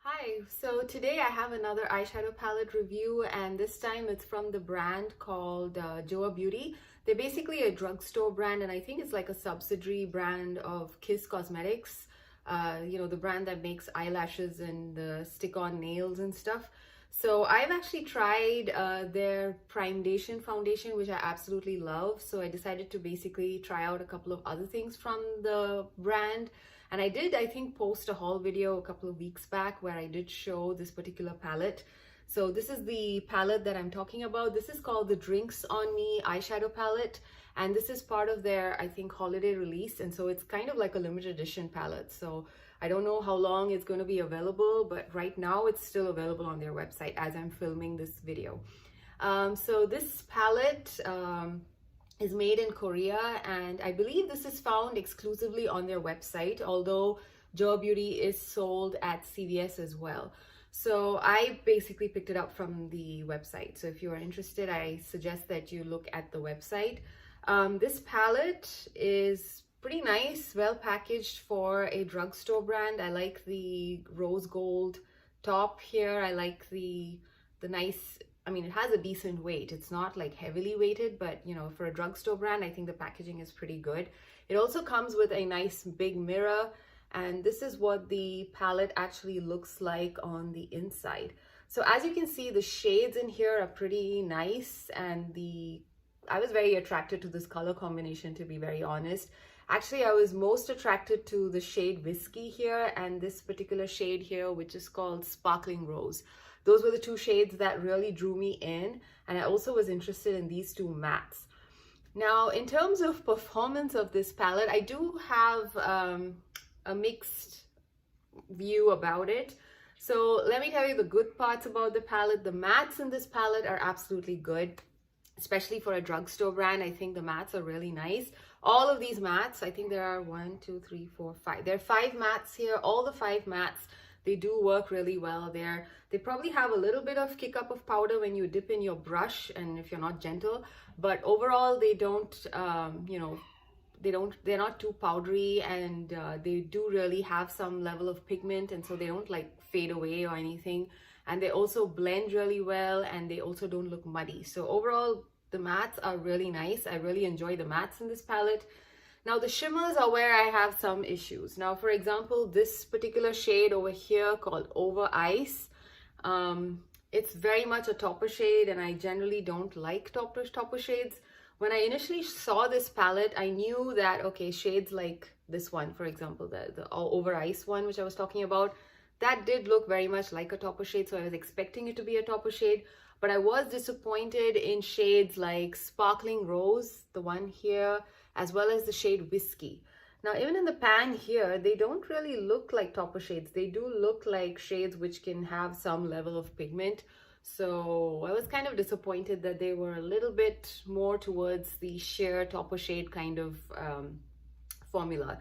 Hi, so today I have another eyeshadow palette review, and this time it's from the brand called Joah Beauty. They're basically a drugstore brand, and I think it's like a subsidiary brand of Kiss Cosmetics, the brand that makes eyelashes and the stick-on nails and stuff. So I've actually tried their Primedation foundation, which I absolutely love. So I decided to basically try out a couple of other things from the brand. And I did, I think, post a haul video a couple of weeks back where I did show this particular palette. So this is the palette that I'm talking about. This is called the Drinks on Me eyeshadow palette. And this is part of their, I think, holiday release. And so it's kind of like a limited edition palette. So I don't know how long it's going to be available, but right now it's still available on their website as I'm filming this video. So this palette is made in Korea, and I believe this is found exclusively on their website, although Joah Beauty is sold at CVS as well. So I basically picked it up from the website. So if you are interested, I suggest that you look at the website. This palette is pretty nice, well packaged for a drugstore brand. I like the rose gold top here. I like the nice, I mean, it has a decent weight. It's not like heavily weighted, but for a drugstore brand, I think the packaging is pretty good. It also comes with a nice big mirror, and this is what the palette actually looks like on the inside. So as you can see, the shades in here are pretty nice, and I was very attracted to this color combination, to be very honest. Actually, I was most attracted to the shade Whiskey here and this particular shade here, which is called Sparkling Rose. Those were the two shades that really drew me in, and I also was interested in these two mattes. Now, in terms of performance of this palette, I do have a mixed view about it. So let me tell you the good parts about the palette. The mattes in this palette are absolutely good, especially for a drugstore brand. I think the mattes are really nice. All of these mattes, I think there are 1, 2, 3, 4, 5. There are 5 mattes here. All the 5 mattes, they do work really well there. They probably have a little bit of kick up of powder when you dip in your brush and if you're not gentle, but overall they don't, they're not too powdery, and they do really have some level of pigment, and so they don't like fade away or anything. And they also blend really well, and they also don't look muddy. So overall, the mattes are really nice. I really enjoy the mattes in this palette. Now the shimmers are where I have some issues. Now, for example, this particular shade over here called Over Ice, it's very much a topper shade, and I generally don't like topper shades. When I initially saw this palette, I knew that, okay, shades like this one, for example, the Over Ice one, which I was talking about, that did look very much like a topper shade, so I was expecting it to be a topper shade. But I was disappointed in shades like Sparkling Rose, the one here, as well as the shade Whiskey. Now, even in the pan here, they don't really look like topper shades. They do look like shades which can have some level of pigment. So I was kind of disappointed that they were a little bit more towards the sheer topper shade kind of formula.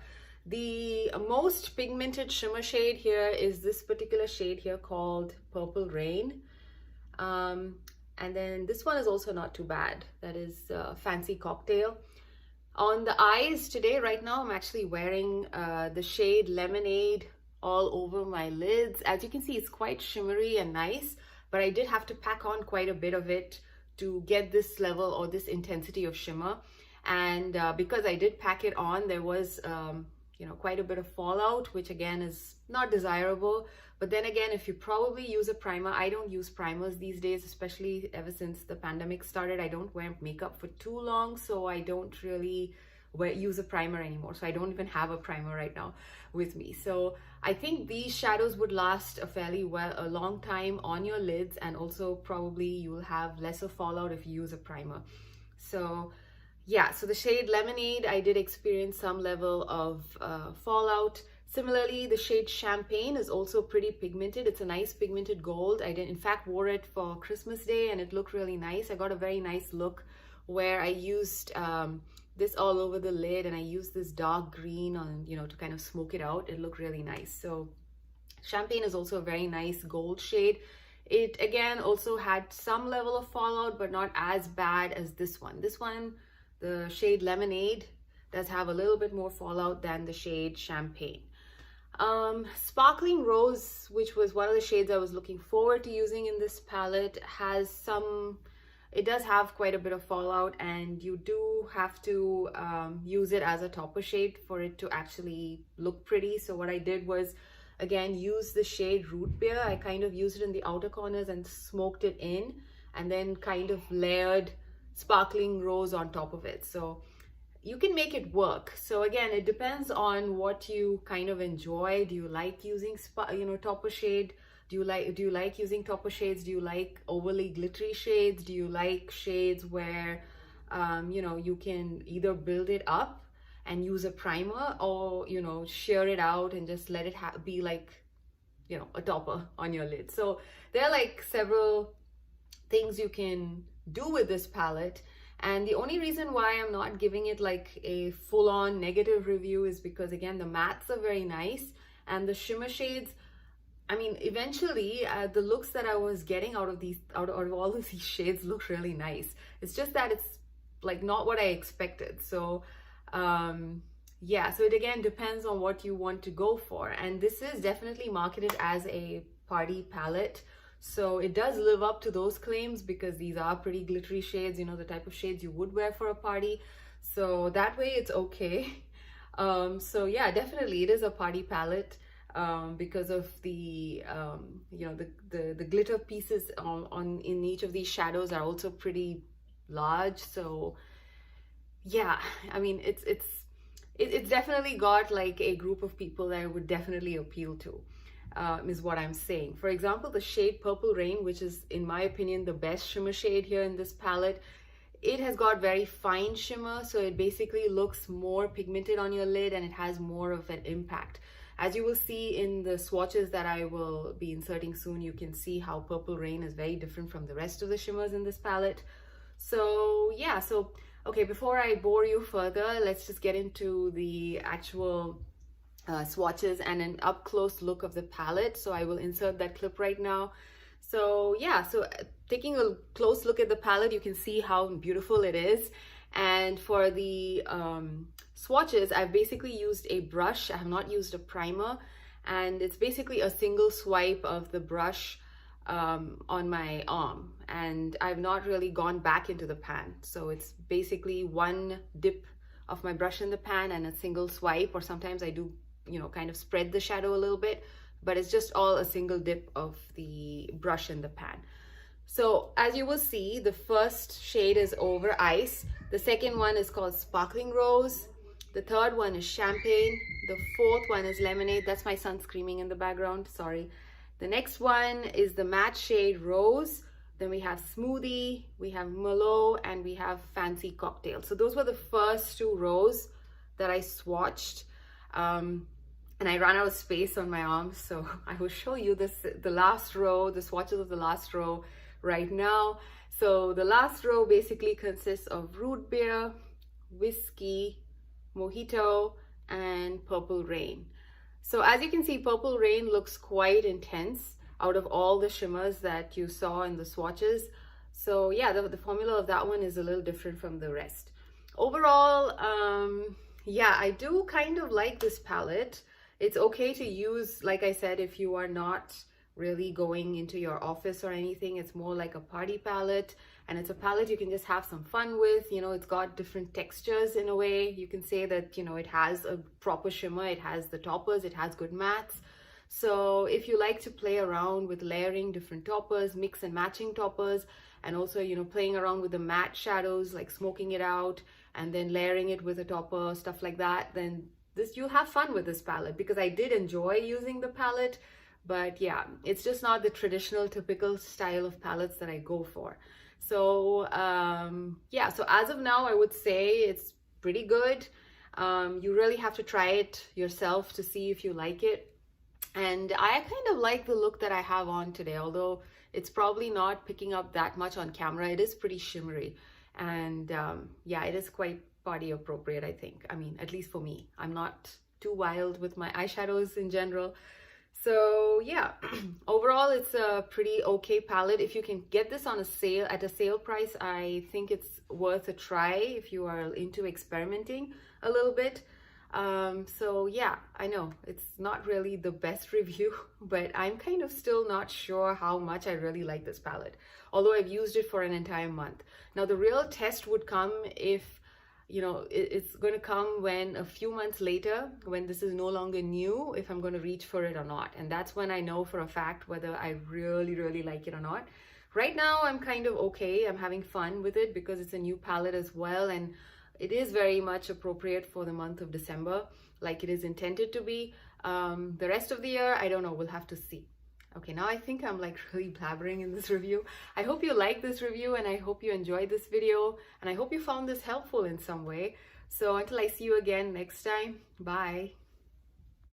The most pigmented shimmer shade here is this particular shade here called Purple Rain. And then this one is also not too bad. That is Fancy Cocktail. On the eyes today, right now, I'm actually wearing the shade Lemonade all over my lids. As you can see, it's quite shimmery and nice, but I did have to pack on quite a bit of it to get this level or this intensity of shimmer. And because I did pack it on, there was quite a bit of fallout, which again is not desirable. But then again, if you probably use a primer, I don't use primers these days, especially ever since the pandemic started. I don't wear makeup for too long, so I don't really use a primer anymore. So I don't even have a primer right now with me. So I think these shadows would last a long time on your lids, and also probably you will have lesser fallout if you use a primer. So yeah, so the shade Lemonade, I did experience some level of fallout. Similarly, the shade Champagne is also pretty pigmented. It's a nice pigmented gold. I in fact wore it for Christmas Day, and it looked really nice. I got a very nice look where I used this all over the lid, and I used this dark green on, to kind of smoke it out. It looked really nice. So Champagne is also a very nice gold shade. It again also had some level of fallout, but not as bad as this one. This one, the shade Lemonade, does have a little bit more fallout than the shade Champagne. Sparkling Rose, which was one of the shades I was looking forward to using in this palette, has some, it does have quite a bit of fallout, and you do have to use it as a topper shade for it to actually look pretty. So what I did was, again, use the shade Root Beer. I kind of used it in the outer corners and smoked it in, and then kind of layered Sparkling Rose on top of it. So you can make it work. So again, it depends on what you kind of enjoy. Do you like using topper shade? Do you like using topper shades? Do you like overly glittery shades? Do you like shades where you can either build it up and use a primer, or shear it out and just let it be like a topper on your lid? So there are like several things you can do with this palette. And the only reason why I'm not giving it like a full-on negative review is because, again, the mattes are very nice, and the shimmer shades, I mean, eventually the looks that I was getting out of all of these shades look really nice. It's just that it's like not what I expected. So yeah, so it again depends on what you want to go for. And this is definitely marketed as a party palette, so it does live up to those claims, because these are pretty glittery shades, the type of shades you would wear for a party. So that way it's okay. So yeah, definitely it is a party palette, because of the the glitter pieces in each of these shadows are also pretty large. So yeah, I mean, it's definitely got like a group of people that it would definitely appeal to. Is what I'm saying. For example, the shade Purple Rain, which is in my opinion the best shimmer shade here in this palette, it has got very fine shimmer, so it basically looks more pigmented on your lid and it has more of an impact. As you will see in the swatches that I will be inserting soon, you can see how Purple Rain is very different from the rest of the shimmers in this palette. So yeah, so okay, before I bore you further, let's just get into the actual swatches and an up close look of the palette. So I will insert that clip right now. So yeah, so taking a close look at the palette, you can see how beautiful it is. And for the swatches, I've basically used a brush. I have not used a primer, and it's basically a single swipe of the brush on my arm, and I've not really gone back into the pan. So it's basically one dip of my brush in the pan and a single swipe, or sometimes I do kind of spread the shadow a little bit, but it's just all a single dip of the brush in the pan. So as you will see, the first shade is Over Ice, the second one is called Sparkling Rose, the third one is Champagne, the fourth one is Lemonade. That's my son screaming in the background, sorry. The next one is the matte shade Rose, then we have Smoothie, we have Merlot, and we have Fancy Cocktail. So those were the first two rows that I swatched. And I ran out of space on my arm, so I will show you the last row, the swatches of the last row right now. So the last row basically consists of Root Beer, Whiskey, Mojito, and Purple Rain. So as you can see, Purple Rain looks quite intense out of all the shimmers that you saw in the swatches. So yeah, the formula of that one is a little different from the rest. Overall, yeah, I do kind of like this palette. It's okay to use, like I said, if you are not really going into your office or anything. It's more like a party palette, and it's a palette you can just have some fun with. It's got different textures in a way. You can say that, it has a proper shimmer, it has the toppers, it has good mattes. So if you like to play around with layering different toppers, mix and matching toppers, and also, playing around with the matte shadows, like smoking it out and then layering it with a topper, stuff like that, then you'll have fun with this palette, because I did enjoy using the palette. But yeah, it's just not the traditional typical style of palettes that I go for. So yeah, so as of now, I would say it's pretty good. You really have to try it yourself to see if you like it. And I kind of like the look that I have on today, although it's probably not picking up that much on camera. It is pretty shimmery, and yeah, it is quite party appropriate, I think. I mean, at least for me. I'm not too wild with my eyeshadows in general. So yeah, overall it's a pretty okay palette. If you can get this on a sale, at a sale price, I think it's worth a try if you are into experimenting a little bit. So yeah, I know it's not really the best review, but I'm kind of still not sure how much I really like this palette, although I've used it for an entire month. Now the real test would come if, you know, it's going to come when a few months later, when this is no longer new, if I'm going to reach for it or not. And that's when I know for a fact whether I really, really like it or not. Right now, I'm kind of okay. I'm having fun with it because it's a new palette as well. And it is very much appropriate for the month of December, like it is intended to be. The rest of the year, I don't know. We'll have to see. Okay, now I think I'm like really blabbering in this review. I hope you like this review and I hope you enjoyed this video and I hope you found this helpful in some way. So until I see you again next time, bye.